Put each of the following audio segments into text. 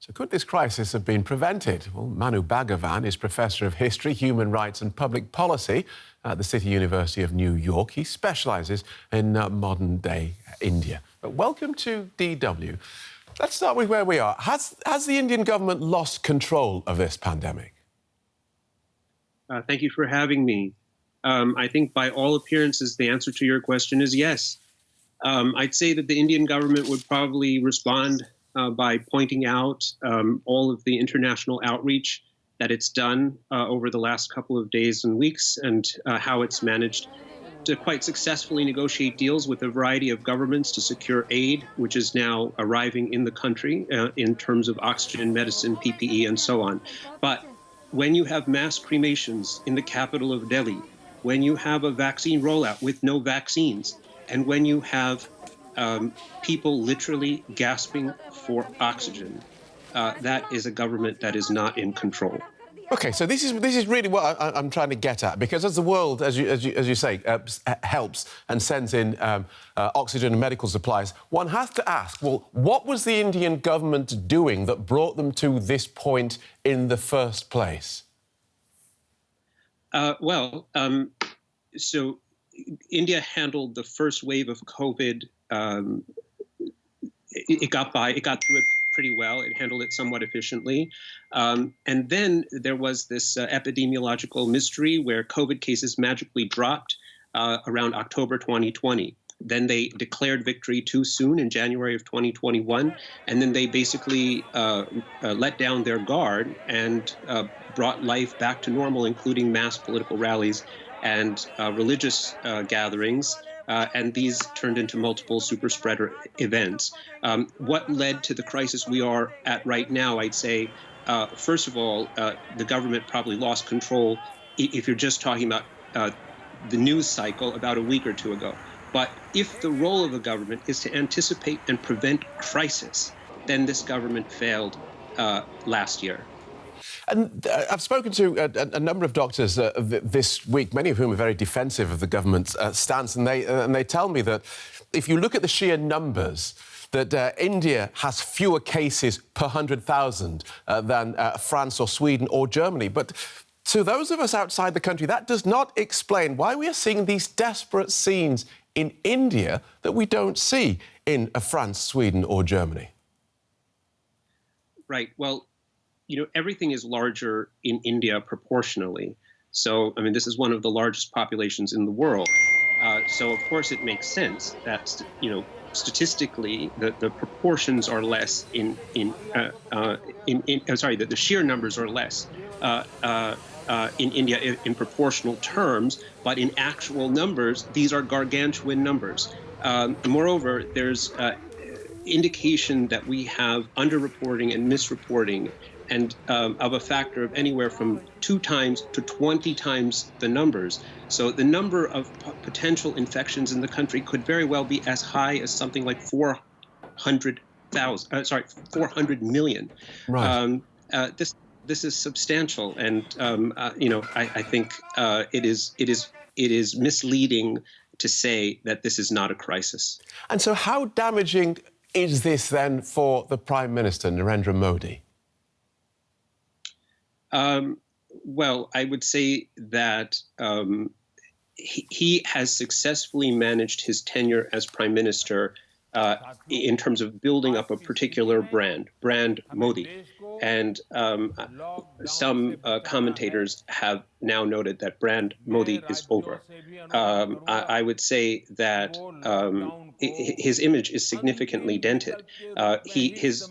So could this crisis have been prevented? Well, Manu Bhagavan is Professor of History, Human Rights and Public Policy at the City University of New York. He specialises in modern-day India. But welcome to DW. Let's start with where we are. Has the Indian government lost control of this pandemic? Thank you for having me. I think by all appearances, the answer to your question is yes. I'd say that the Indian government would probably respond by pointing out all of the international outreach that it's done over the last couple of days and weeks, and how it's managed to quite successfully negotiate deals with a variety of governments to secure aid, which is now arriving in the country in terms of oxygen, medicine, PPE, and so on. But when you have mass cremations in the capital of Delhi, when you have a vaccine rollout with no vaccines, and when you have people literally gasping for oxygen, that is a government that is not in control. OK, so this is really what I'm trying to get at, because as the world, as you say, helps and sends in oxygen and medical supplies, one has to ask, well, what was the Indian government doing that brought them to this point in the first place? So India handled the first wave of COVID. It got through it pretty well. It handled it somewhat efficiently. And then there was this epidemiological mystery where COVID cases magically dropped around October 2020. Then they declared victory too soon in January of 2021. And then they basically let down their guard and brought life back to normal, including mass political rallies and religious gatherings. And these turned into multiple super spreader events. What led to the crisis we are at right now, I'd say, first of all, the government probably lost control if you're just talking about the news cycle about a week or two ago. But if the role of the government is to anticipate and prevent crisis, then this government failed last year. And I've spoken to a number of doctors this week, many of whom are very defensive of the government's stance, and they tell me that if you look at the sheer numbers, that India has fewer cases per 100,000 than France or Sweden or Germany. But to those of us outside the country, that does not explain why we are seeing these desperate scenes in India that we don't see in France, Sweden or Germany. Right. Well, you know, everything is larger in India proportionally. So, I mean, this is one of the largest populations in the world. So, of course, it makes sense that, you know, statistically, the proportions are less the sheer numbers are less in India in proportional terms, but in actual numbers, these are gargantuan numbers. Moreover, there's indication that we have underreporting and misreporting, and of a factor of anywhere from 2 times to 20 times the numbers. So the number of potential infections in the country could very well be as high as something like 400 million. Right. This is substantial, and you know, I think it is misleading to say that this is not a crisis. And so, how damaging is this then for the Prime Minister, Narendra Modi? Well, I would say that he has successfully managed his tenure as prime minister in terms of building up a particular brand Modi. And some commentators have now noted that brand Modi is over. I would say that his image is significantly dented. He's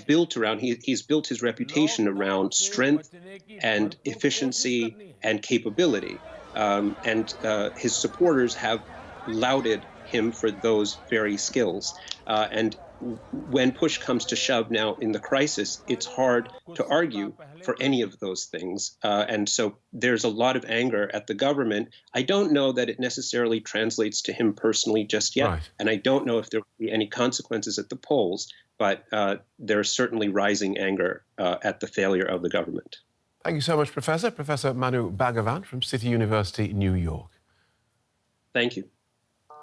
built his reputation around strength and efficiency and capability. And his supporters have lauded him for those very skills. And when push comes to shove now in the crisis, it's hard to argue for any of those things. And so there's a lot of anger at the government. I don't know that it necessarily translates to him personally just yet. Right. And I don't know if there will be any consequences at the polls, but there's certainly rising anger at the failure of the government. Thank you so much, Professor. Professor Manu Bhagavan from City University, New York. Thank you.